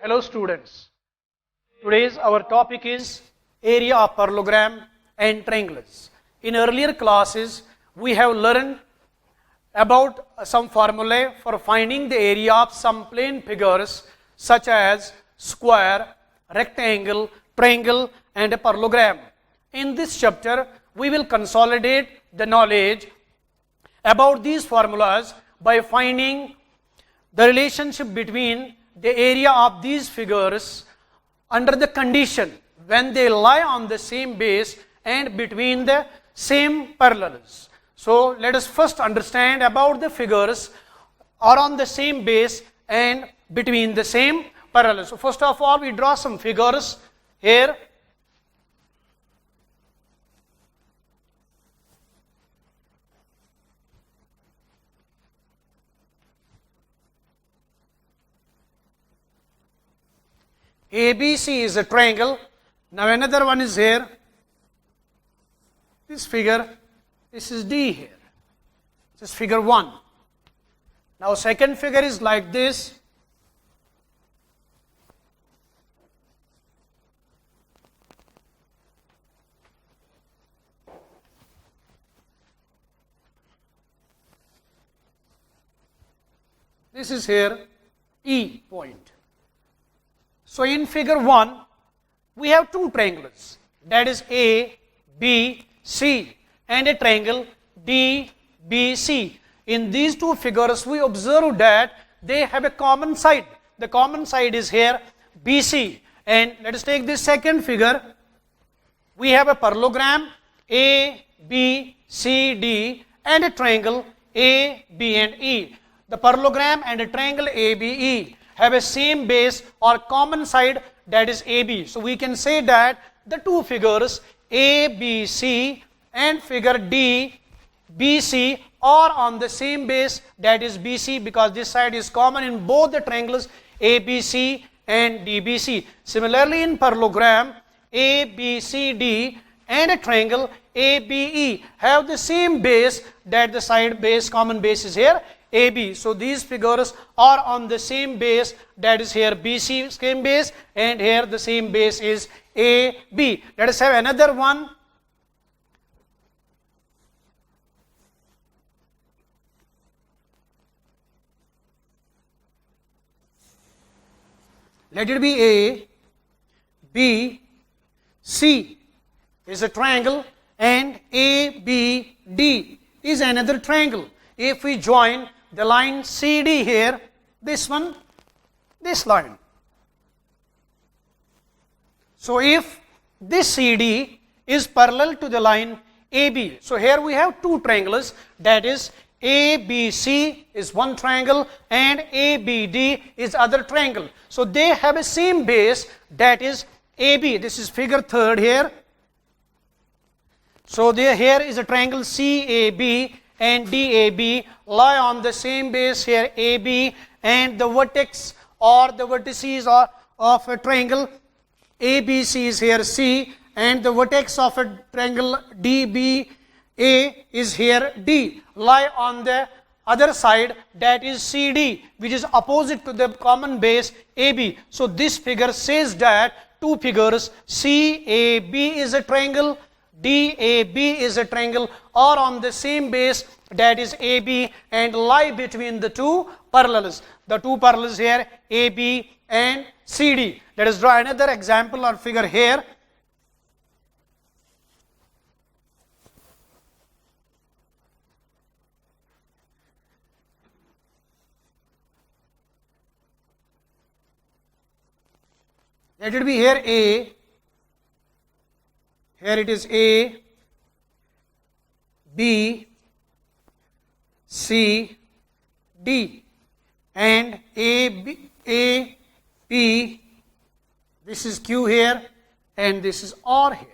Hello students. Today's our topic is area of parallelogram and triangles. In earlier classes, we have learned about some formulae for finding the area of some plane figures such as square, rectangle, triangle and a parallelogram. In this chapter, we will consolidate the knowledge about these formulas by finding the relationship between the area of these figures under the condition when they lie on the same base and between the same parallels. So let us first understand about the figures are on the same base and between the same parallels. So first of all, we draw some figures here. ABC is a triangle. Now another one is here. This figure, this is D here. This is figure 1. Now second figure is like this. This is here E point. So in figure 1, we have two triangles, that is A, B, C and a triangle D, B, C. In these two figures, we observe that they have a common side. The common side is here BC. And let us take this second figure. We have a parallelogram A, B, C, D and a triangle A, B and E. The parallelogram and a triangle A, B, E have a same base or common side, that is AB. So we can say that the two figures ABC and figure DBC are on the same base, that is BC, because this side is common in both the triangles ABC and DBC. Similarly, in parallelogram ABCD and a triangle ABE have the same base, that the side base, common base is here AB. So these figures are on the same base, that is here BC same base, and here the same base is AB. Let us have another one. Let it be A, B, C is a triangle and ABD is another triangle. If we join the line CD here, this one, this line. So if this CD is parallel to the line AB, so here we have two triangles, that is ABC is one triangle and ABD is other triangle. So they have a same base, that is AB. This is figure 3rd here. So there here is a triangle CAB and DAB lie on the same base here AB, and the vertex or the vertices of a triangle ABC is here C, and the vertex of a triangle DBA is here D, lie on the other side, that is CD, which is opposite to the common base AB. So this figure says that two figures CAB is a triangle, DAB is a triangle, are on the same base, that is AB, and lie between the two parallels. The two parallels here AB and CD. Let us draw another example or figure here. Let it be here A. Here it is A, B, C, D, and A, P, this is Q here, and this is R here.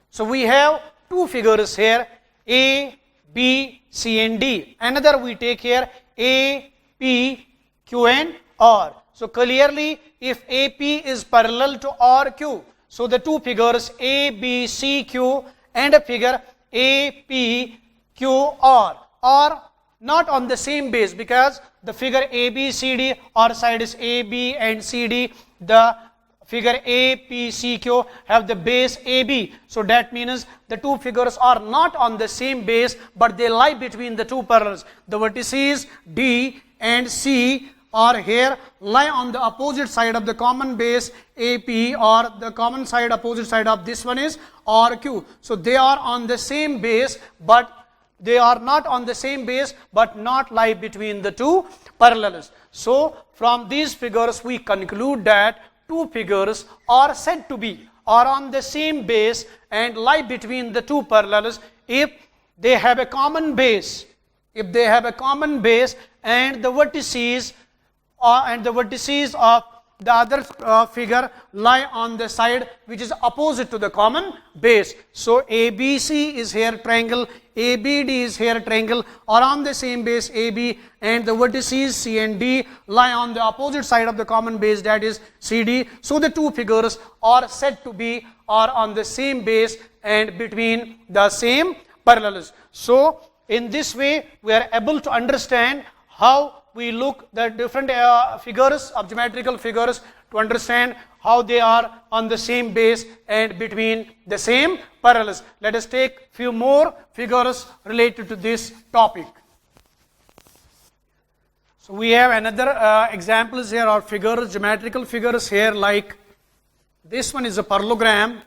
So we have two figures here, A, B, C, and D. Another we take here, A, P, Q, and R. So clearly, if AP is parallel to RQ, so the two figures ABCQ and a figure APQR are not on the same base, because the figure ABCD or side is AB and CD. The figure APCQ have the base AB. So that means the two figures are not on the same base, but they lie between the two parallels. The vertices D and C are here, lie on the opposite side of the common base AP, or the common side, opposite side of this one is RQ. So they are on the same base, but they are not on the same base, but not lie between the two parallels. So from these figures we conclude that two figures are said to be or on the same base and lie between the two parallels if they have a common base. If they have a common base and the vertices of the other figure lie on the side which is opposite to the common base. So ABC is here triangle, ABD is here triangle, or on the same base AB, and the vertices C and D lie on the opposite side of the common base, that is CD. So the two figures are said to be or on the same base and between the same parallels. So in this way we are able to understand how we look the different figures of geometrical figures to understand how they are on the same base and between the same parallels. Let us take few more figures related to this topic. So we have another examples here of figures, geometrical figures here, like this one is a parallelogram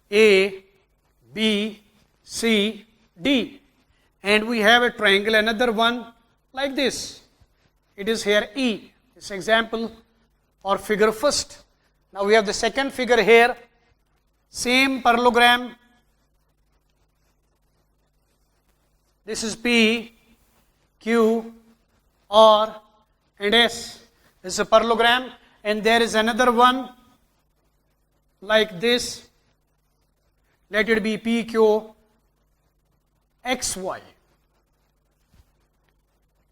A, B, C, D, and we have a triangle, another one like this. It is here E. This example or figure first. Now we have the second figure here, same parallelogram. This is P, Q, R, and S. This is a parallelogram, and there is another one like this. Let it be P, Q, X, Y.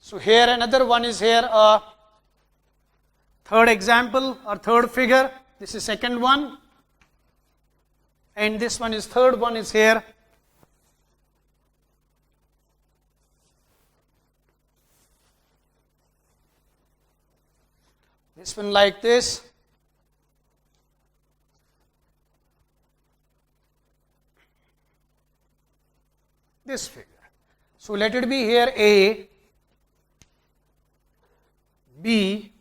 So here another one is here a third example or third figure. This is second one, and this one is third one is here. This one like this. This figure. So let it be here A, B,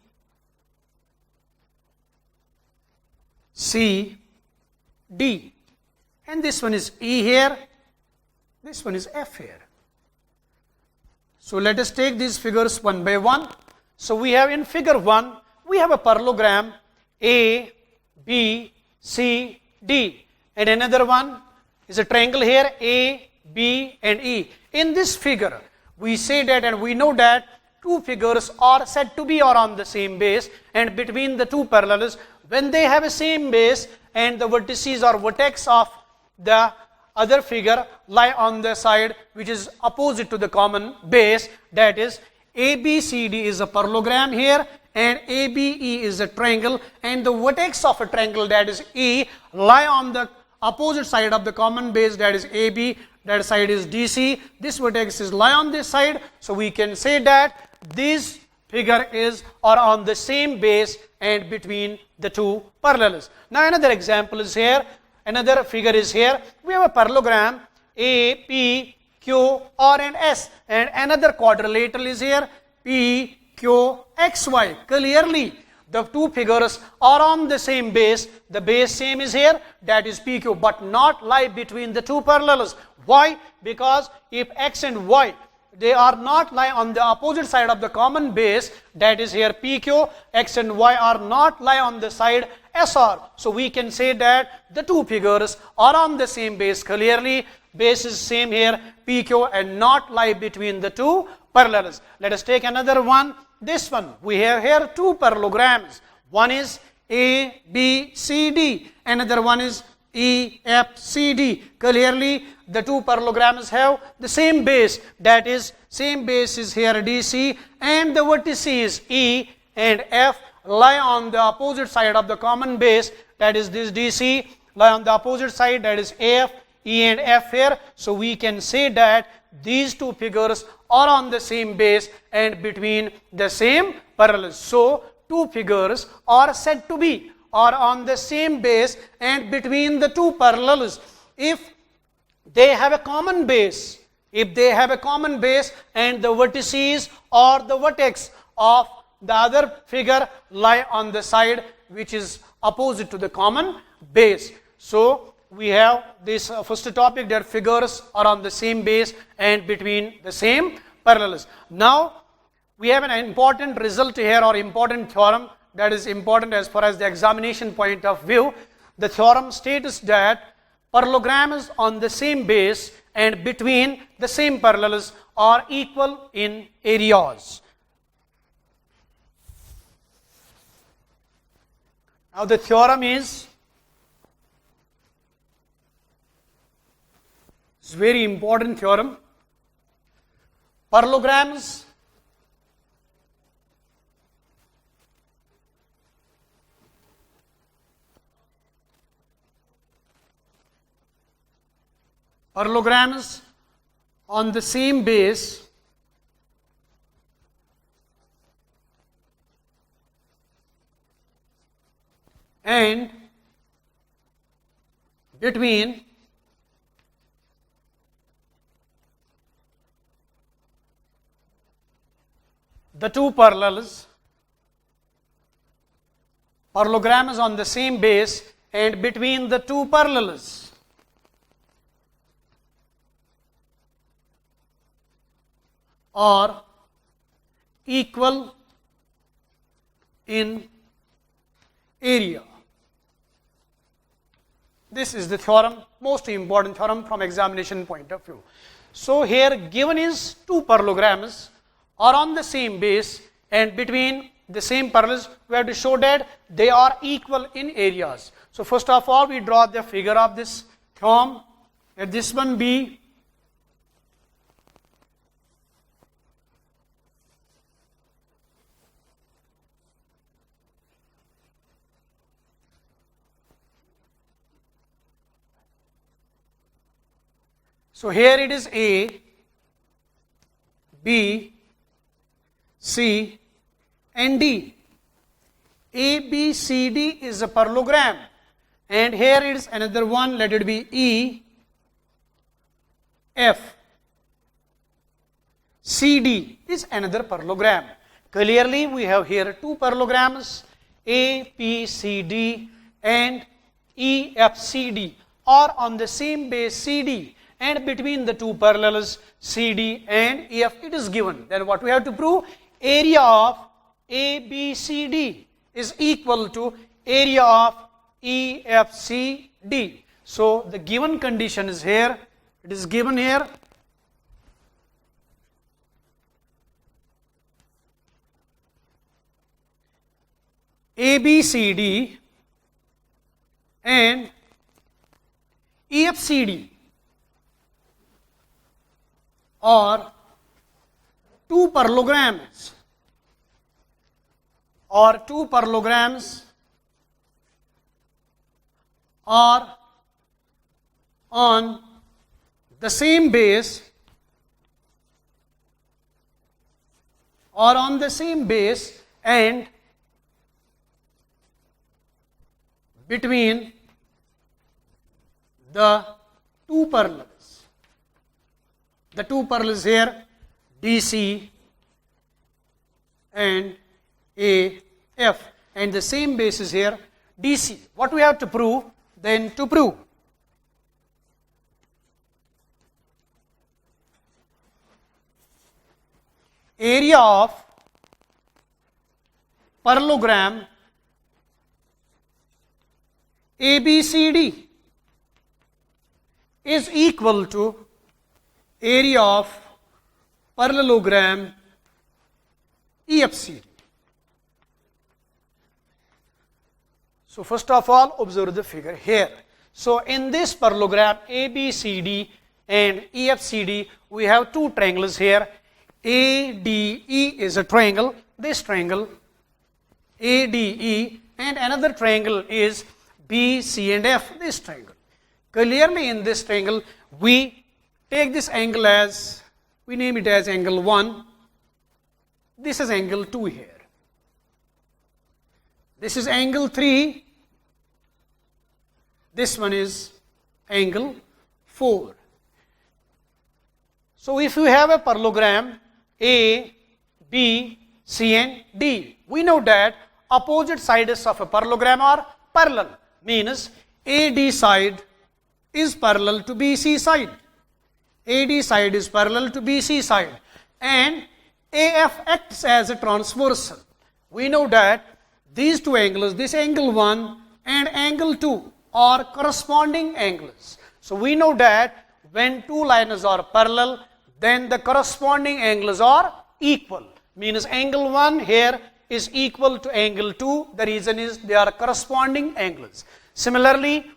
C, D, and this one is E here, this one is F here. So let us take these figures one by one. So we have in figure 1, we have a parallelogram A, B, C, D, and another one is a triangle here A, B, and E. In this figure, we say that and we know that two figures are said to be or on the same base and between the two parallels when they have a same base and the vertices or vertex of the other figure lie on the side which is opposite to the common base, that is ABCD is a parallelogram here and ABE is a triangle, and the vertex of a triangle, that is E, lie on the opposite side of the common base, that is AB, that side is DC, this vertex is lie on this side. So we can say that this figure is or on the same base and between the two parallels. Now another example is here, another figure is here. We have a parallelogram A, P, Q, R, and S, and another quadrilateral is here P, Q, X, Y. Clearly the two figures are on the same base, the base same is here, that is PQ, but not lie between the two parallels. Why? Because if X and Y, they are not lie on the opposite side of the common base, that is here PQ, X and Y are not lie on the side SR. So we can say that the two figures are on the same base. Clearly base is same here PQ and not lie between the two parallels. Let us take another one. This one, we have here two parallelograms. One is A, B, C, D. Another one is E, F, C, D. Clearly the two parallelograms have the same base, that is same base is here DC, and the vertices E and F lie on the opposite side of the common base, that is this DC, lie on the opposite side, that is AF, E and F here. So we can say that these two figures are on the same base and between the same parallels. So, two figures are said to be or on the same base and between the two parallels if they have a common base. If they have a common base and the vertices or the vertex of the other figure lie on the side which is opposite to the common base. So, we have this first topic that figures are on the same base and between the same parallels. Now, we have an important result here or important theorem that is important as far as the examination point of view. The theorem states that parallelograms on the same base and between the same parallels are equal in areas. Now, the theorem is very important theorem. Parallelograms on the same base and between the two parallels. Parallelogram is on the same base and between the two parallels. Are equal in area. This is the theorem, most important theorem from examination point of view. So, here given is two parallelograms are on the same base and between the same parallels, we have to show that they are equal in areas. So, first of all, we draw the figure of this theorem. Let this one be so here it is A, B, C and D. A, B, C, D is a parallelogram and here it is another one, let it be E, F, C, D is another parallelogram. Clearly we have here two parallelograms A, B, C, D and E, F, C, D are on the same base C, D. And between the two parallels CD and EF it is given. Then what we have to prove? Area of ABCD is equal to area of EFCD. So, the given condition is here. It is given here. ABCD and EFCD or two parallelograms are on the same base and between the two parallels. The two parallels here DC and AF and the same base is here DC. What we have to prove? Then to prove area of parallelogram ABCD is equal to area of parallelogram EFCD. So, first of all, observe the figure here. So, in this parallelogram ABCD and EFCD, we have two triangles here. ADE is a triangle, this triangle ADE, and another triangle is BC and F, this triangle. Clearly, in this triangle, we take this angle as We name it as angle 1. This is angle 2 here. This is angle 3. This one is angle 4. So if you have a parallelogram A, B, C and D, we know that opposite sides of a parallelogram are parallel, means AD side is parallel to BC side. AD side is parallel to BC side, and AF acts as a transversal. We know that these two angles, this angle 1 and angle 2 are corresponding angles. So we know that when two lines are parallel, then the corresponding angles are equal. Means angle 1 here is equal to angle 2. The reason is they are corresponding angles. Similarly,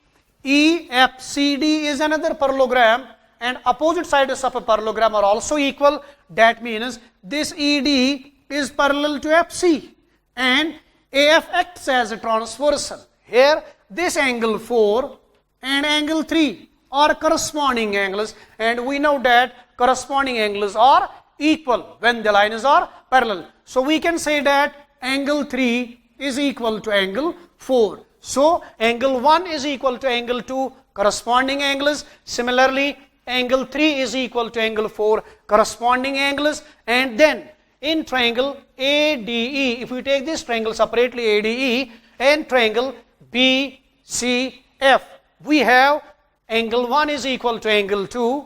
EFCD is another parallelogram, and opposite sides of a parallelogram are also equal. That means this ED is parallel to FC, and AF acts as a transversal. Here, this angle 4 and angle 3 are corresponding angles, and we know that corresponding angles are equal when the lines are parallel. So we can say that angle 3 is equal to angle 4. So angle 1 is equal to angle 2, corresponding angles. Similarly, angle 3 is equal to angle 4, corresponding angles. And then in triangle ADE, if we take this triangle separately, ADE, and triangle BCF, we have angle 1 is equal to angle 2,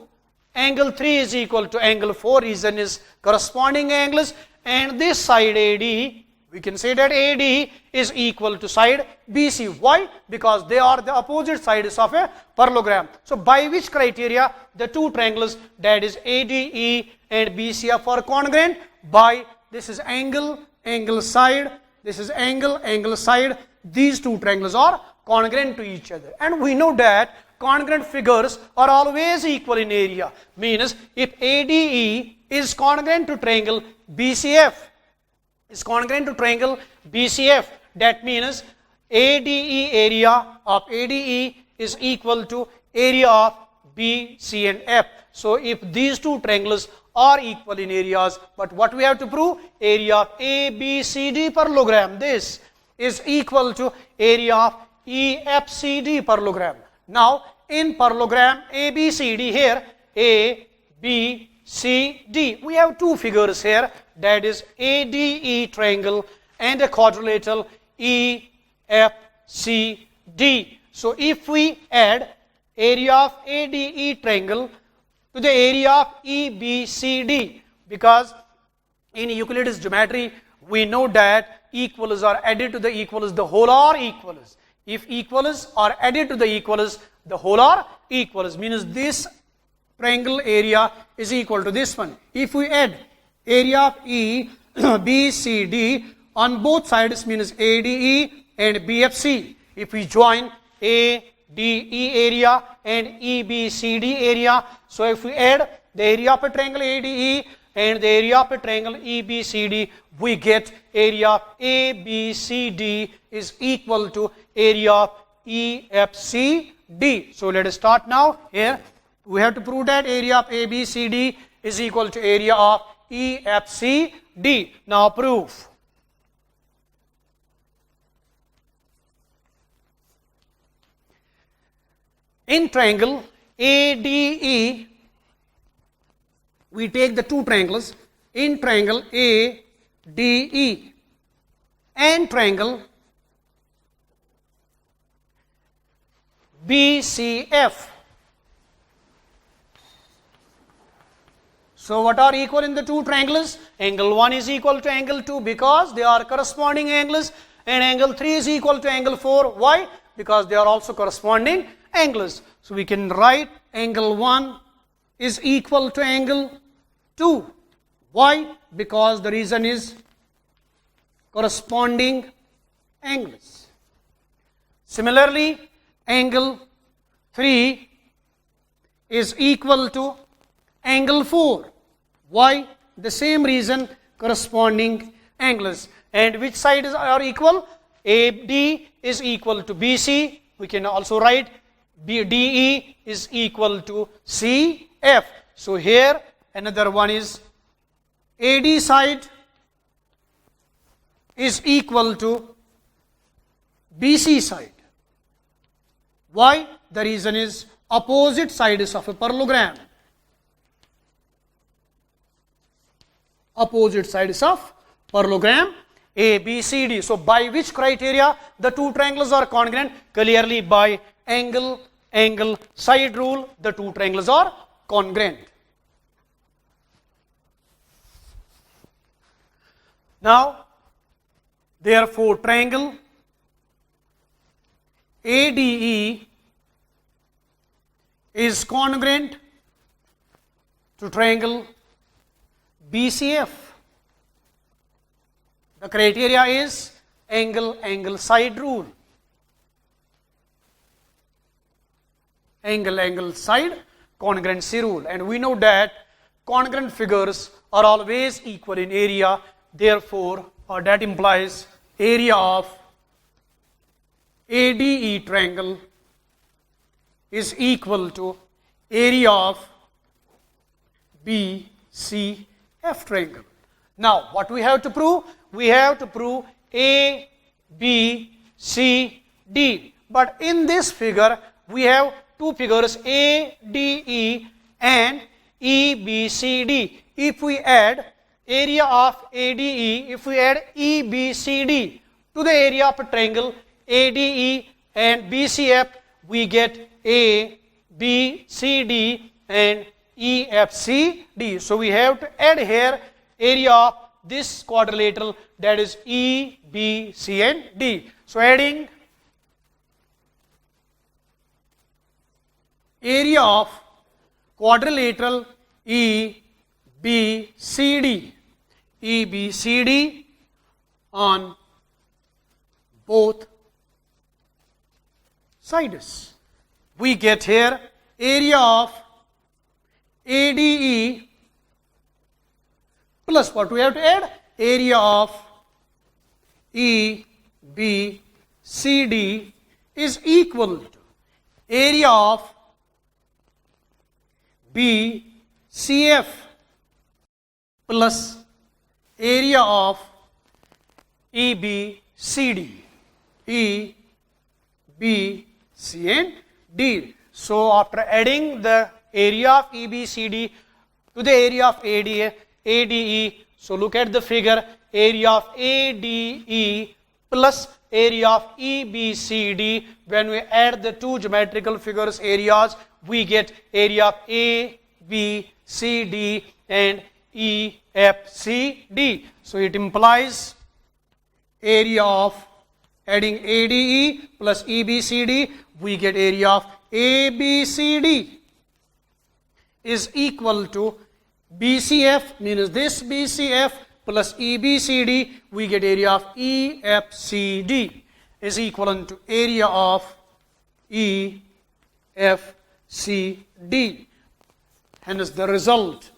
angle 3 is equal to angle 4, reason is corresponding angles, and this side AD, we can say that AD is equal to side BC. Why? Because they are the opposite sides of a parallelogram. So by which criteria the two triangles, that is ADE and BCF, are congruent? By this is angle, angle side, this is angle, angle side. These two triangles are congruent to each other. And we know that congruent figures are always equal in area. Means if ADE is congruent to triangle BCF, is congruent to triangle BCF, that means ADE area of ADE is equal to area of B, C and F. So if these two triangles are equal in areas, but what we have to prove? Area of ABCD parallelogram, this is equal to area of EFCD parallelogram. Now in parallelogram ABCD, here A, B, C, D, we have two figures here, that is ADE triangle and a quadrilateral EFCD. So if we add area of ADE triangle to the area of EBCD, because in Euclid's geometry we know that equals are added to the equals, the whole are equals. If equals are added to the equals, the whole are equals, means this triangle area is equal to this one. If we add area of EBCD on both sides, means ADE and BFC, if we join ADE area and EBCD area, so if we add the area of a triangle ADE and the area of a triangle EBCD, we get area of ABCD is equal to area of EFCD. So let us start now. Here we have to prove that area of ABCD is equal to area of EFCD. Now proof. In triangle ADE, we take the two triangles. In triangle ADE and triangle BCF. So what are equal in the two triangles? Angle 1 is equal to angle 2 because they are corresponding angles, and angle 3 is equal to angle 4. Why? Because they are also corresponding angles. So we can write angle 1 is equal to angle 2. Why? Because the reason is corresponding angles. Similarly, angle 3 is equal to angle 4. Why? The same reason, corresponding angles. And which sides are equal? AD is equal to BC. We can also write DE is equal to CF. So here another one is AD side is equal to BC side. Why? The reason is opposite sides of a parallelogram. Opposite sides of parallelogram A, B, C, D. So by which criteria the two triangles are congruent? Clearly by angle, side rule, the two triangles are congruent. Now, therefore, triangle ADE is congruent to triangle BCF. The criteria is angle, side rule. Angle, side congruency rule. And we know that congruent figures are always equal in area. Therefore, that implies area of ADE triangle is equal to area of BCF triangle. Now, what we have to prove? We have to prove A, B, C, D. But in this figure, we have two figures A, D, E and E, B, C, D. If we add area of ADE, if we add EBCD to the area of a triangle ADE and BCF, we get ABCD and EFCD. So we have to add here area of this quadrilateral, that is E, B, C and D. So adding area of quadrilateral EBCD on both sides. We get here area of ADE plus what we have to add? Area of EBCD is equal to area of BCF plus area of EBCD. E, B, C and D. So after adding the area of EBCD to the area of ADE, so look at the figure, area of ADE plus area of EBCD. When we add the two geometrical figures areas, we get area of ABCD and EFCD. So it implies area of adding ADE plus EBCD, we get area of ABCD is equal to BCF, means this BCF plus EBCD, we get area of EFCD is equivalent to area of EFCD. Hence the result,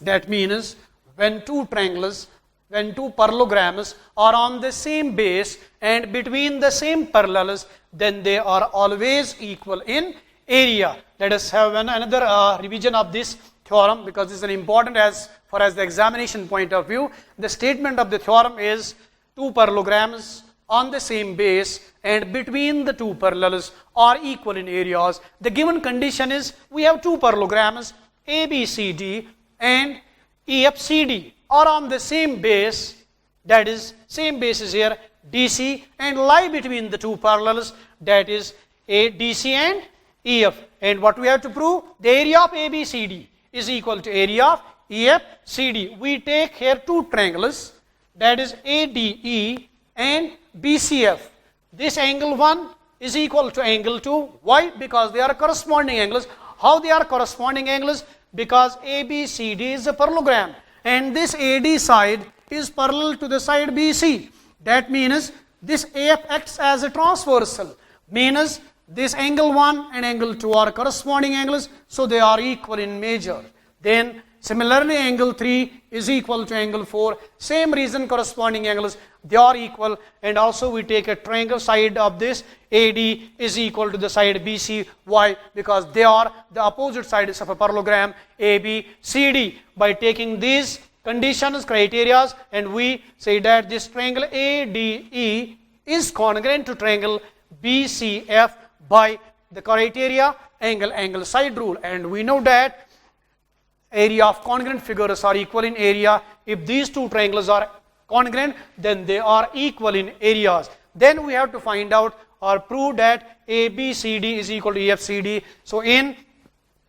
that means when two parallelograms are on the same base and between the same parallels, then they are always equal in area. Let us have another revision of this theorem, because this is an important as far as the examination point of view. The statement of the theorem is two parallelograms on the same base and between the two parallels are equal in areas. The given condition is we have two parallelograms ABCD and EFCD are on the same base, that is same base is here DC, and lie between the two parallels, that is ADC and EF. And what we have to prove? The area of ABCD is equal to area of EFCD. We take here two triangles, that is ADE and BCF. This angle 1 is equal to angle 2. Why? Because they are corresponding angles. How they are corresponding angles? Because ABCD is a parallelogram and this AD side is parallel to the side BC. That means this AF acts as a transversal, means this angle 1 and angle 2 are corresponding angles, so they are equal in measure. Then similarly angle 3 is equal to angle 4. Same reason corresponding angles. they are equal, and also we take a triangle side of this, AD is equal to the side BC. Why? Because they are the opposite sides of a parallelogram ABCD. By taking these conditions, criteria, and we say that this triangle ADE is congruent to triangle BCF by the criteria angle side rule. And we know that area of congruent figures are equal in area. If these two triangles are congruent, then they are equal in areas. Then we have to find out or prove that ABCD is equal to EFCD. So in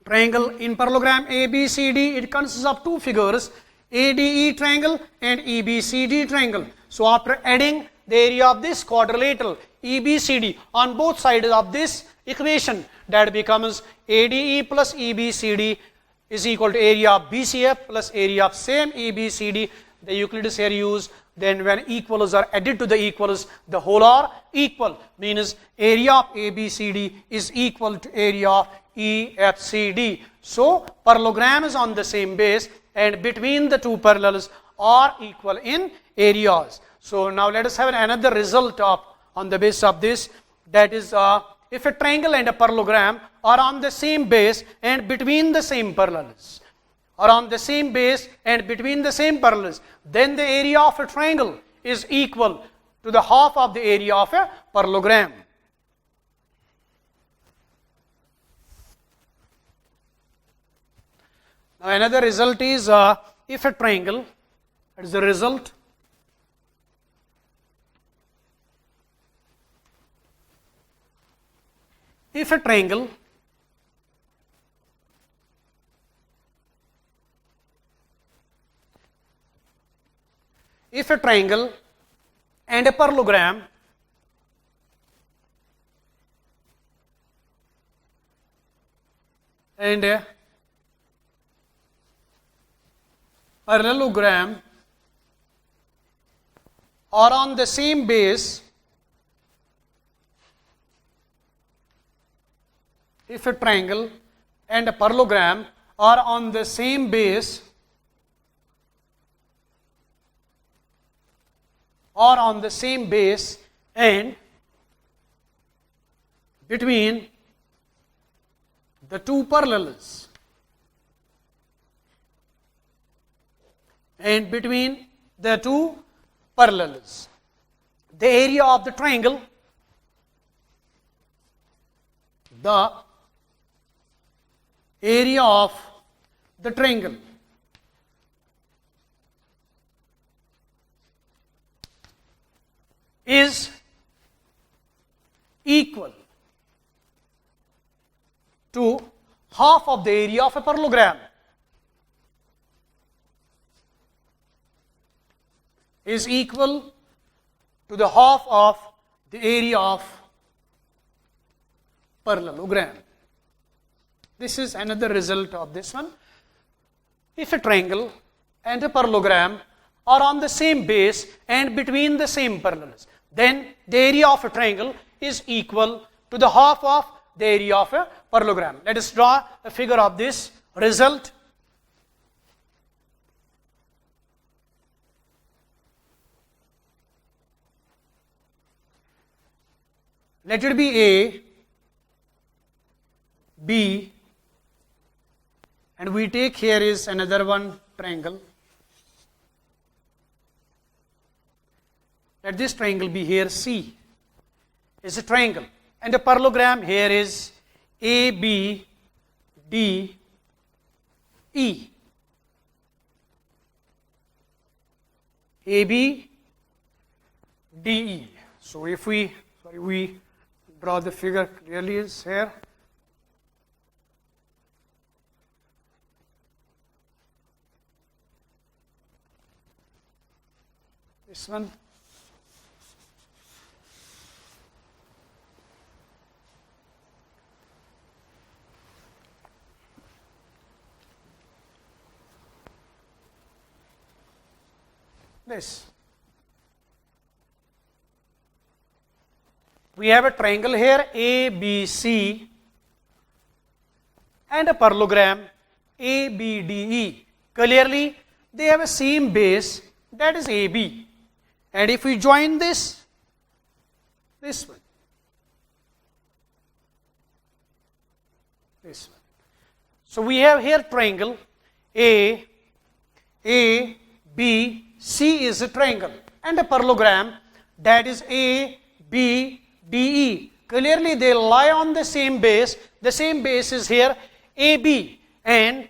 triangle, in parallelogram ABCD, it consists of two figures, ADE triangle and EBCD triangle. So after adding the area of this quadrilateral EBCD on both sides of this equation, that becomes ADE plus EBCD is equal to area of BCF plus area of same EBCD. The Euclid's here used. Then when equals are added to the equals, the whole are equal. Means area of ABCD is equal to area of EFCD. So parallelogram is on the same base, and between the two parallels are equal in areas. So now let us have another result on the basis of this. That is, if a triangle and a parallelogram are on the same base and between the same parallels, are on the same base and between the same parallels, then the area of a triangle is equal to the half of the area of a parallelogram. Now another result is, if a triangle, that is the result, if a triangle and a parallelogram are on the same base, if a triangle and a parallelogram are on the same base, and between the two parallels, the area of the triangle, is equal to half of the area of a parallelogram. Is equal to the half of the area of parallelogram. This is another result of this one. If a triangle and a parallelogram are on the same base and between the same parallels, then the area of a triangle is equal to the half of the area of a parallelogram. Let us draw a figure of this result. Let it be A, B, and we take here is another one triangle. Let this triangle be here C, is a triangle, and a parallelogram here is A, B, D, E. A, B, D, E. So if we draw the figure clearly is here. This one. This. We have a triangle here ABC and a parallelogram ABDE. Clearly, they have a same base, that is AB, And if we join this one, this one. So we have here triangle A, B, C is a triangle, and a parallelogram that is A, B, D, E. Clearly they lie on the same base. The same base is here AB, and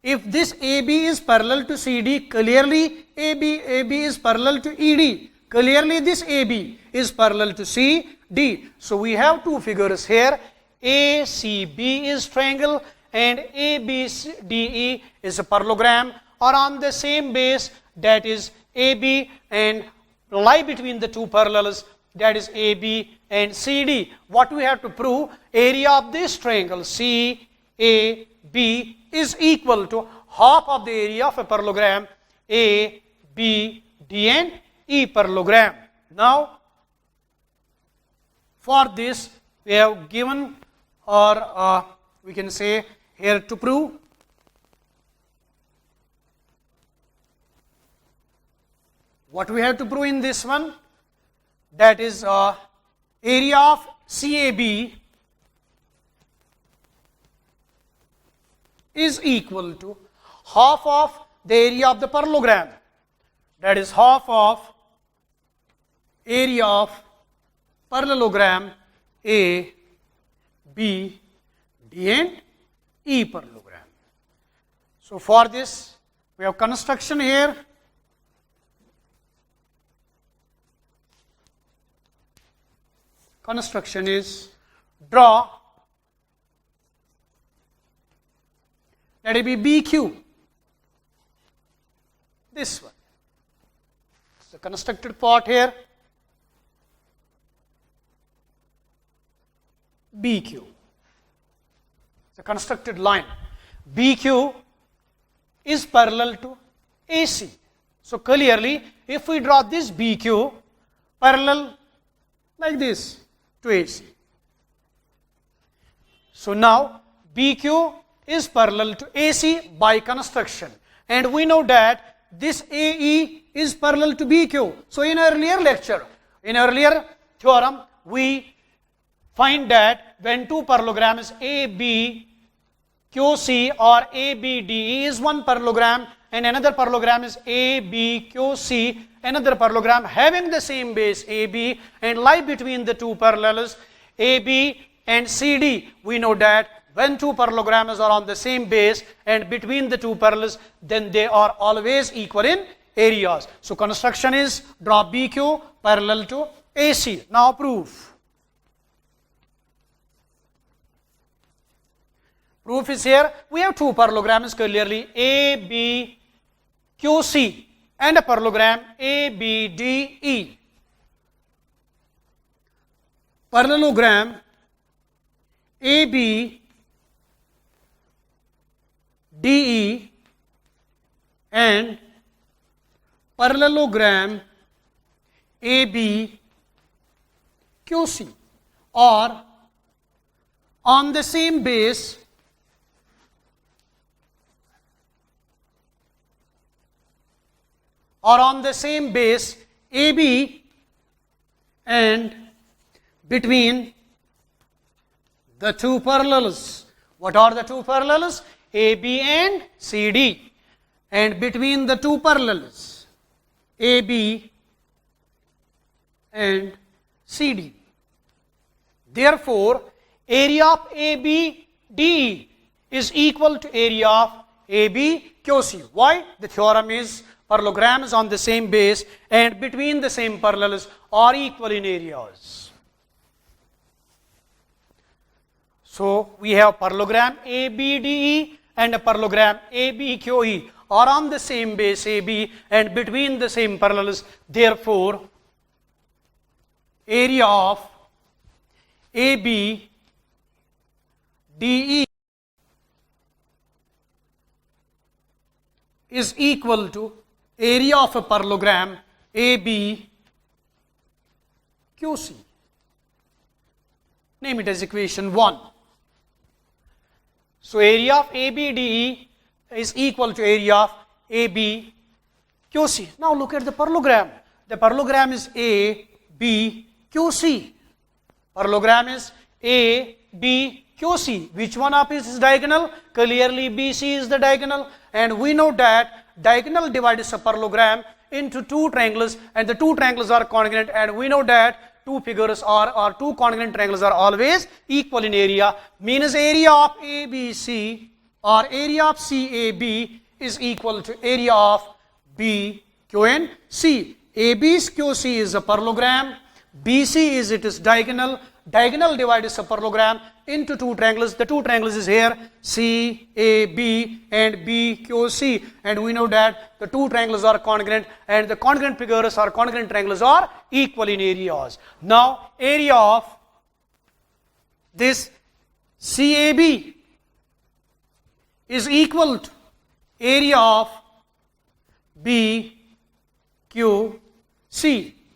if this AB is parallel to CD, clearly AB is parallel to ED. Clearly this AB is parallel to CD. So we have two figures here. ACB is triangle and ABDE is a parallelogram, or on the same base, that is AB, and lie between the two parallels, that is AB and CD. What we have to prove? Area of this triangle CAB is equal to half of the area of a parallelogram A, B, D and E parallelogram. Now, for this we have given, or we can say here to prove, what we have to prove in this one, that is area of CAB is equal to half of the area of the parallelogram, that is half of area of parallelogram A, B, D and E parallelogram. So for this we have construction here. Construction is draw, let it be BQ, this one, the constructed part here, BQ, the constructed line. BQ is parallel to AC. So clearly, if we draw this BQ parallel like this to AC. So now BQ is parallel to AC by construction, and we know that this AE is parallel to BQ. So in earlier lecture, in earlier theorem, we find that when two parallelograms ABQC or ABDE is one parallelogram and another parallelogram is ABQC, another parallelogram having the same base AB and lie between the two parallels AB and CD, we know that when two parallelograms are on the same base and between the two parallels, then they are always equal in areas. So construction is draw BQ parallel to AC. Now proof. Proof is here. We have two parallelograms clearly ABQC and a parallelogram ABDE. Parallelogram ABDE and parallelogram ABQC are on the same base AB and between the two parallels. What are the two parallels? AB and CD. And between the two parallels, AB and CD. Therefore, area of ABDE is equal to area of ABQC. Why? The theorem is parallelograms on the same base and between the same parallels are equal in areas. So we have parallelogram ABDE and a parallelogram ABQE are on the same base AB and between the same parallels. Therefore, area of ABDE is equal to area of a parallelogram ABQC. Name it as equation 1. So area of ABDE is equal to area of ABQC. Now look at the parallelogram. the parallelogram is A, B, Q, C. Parallelogram is A, B, Q, C. Which one of it is diagonal? Clearly BC is the diagonal, and we know that diagonal divides a parallelogram into two triangles, and the two triangles are congruent, and we know that two figures or two congruent triangles are always equal in area, means area of ABC or area of CAB is equal to area of BQ and C. AB's QC is a parallelogram, BC is it is diagonal. Diagonal divides a parallelogram into two triangles. The two triangles is here CAB and BQC, and we know that the two triangles are congruent, and the congruent figures or congruent triangles are equal in areas. Now area of this CAB is equal to area of BQC.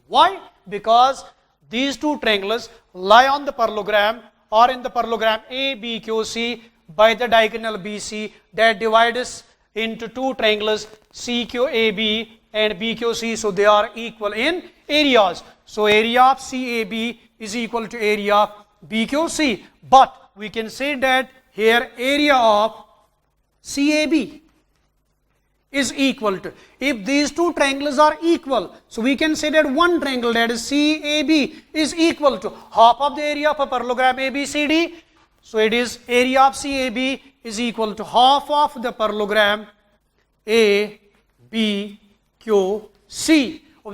Why? Because these two triangles lie on the parallelogram or in the parallelogram ABQC by the diagonal BC that divides into two triangles CQAB and BQC, so they are equal in areas. So area of CAB is equal to area of BQC, but we can say that here area of CAB is equal to, if these two triangles are equal, so we can say that one triangle, that is CAB, is equal to half of the area of a parallelogram ABCD. So it is area of CAB is equal to half of the parallelogram ABQC.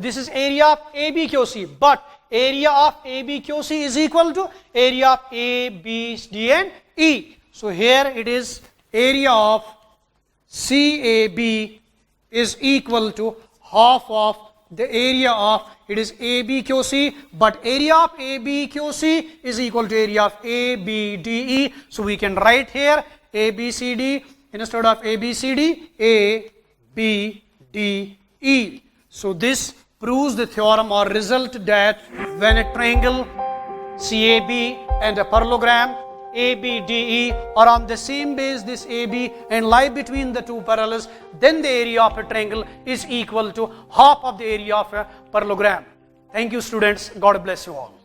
This is area of ABQC, but area of ABQC is equal to area of ABD and E. So here it is area of CAB is equal to half of the area of, it is ABQC, but area of ABQC is equal to area of ABDE. So we can write here ABCD instead of ABCD, ABDE. So this proves the theorem or result that when a triangle CAB and a parallelogram ABDE are on the same base, this AB, and lie between the two parallels, then the area of a triangle is equal to half of the area of a parallelogram. Thank you, students. God bless you all.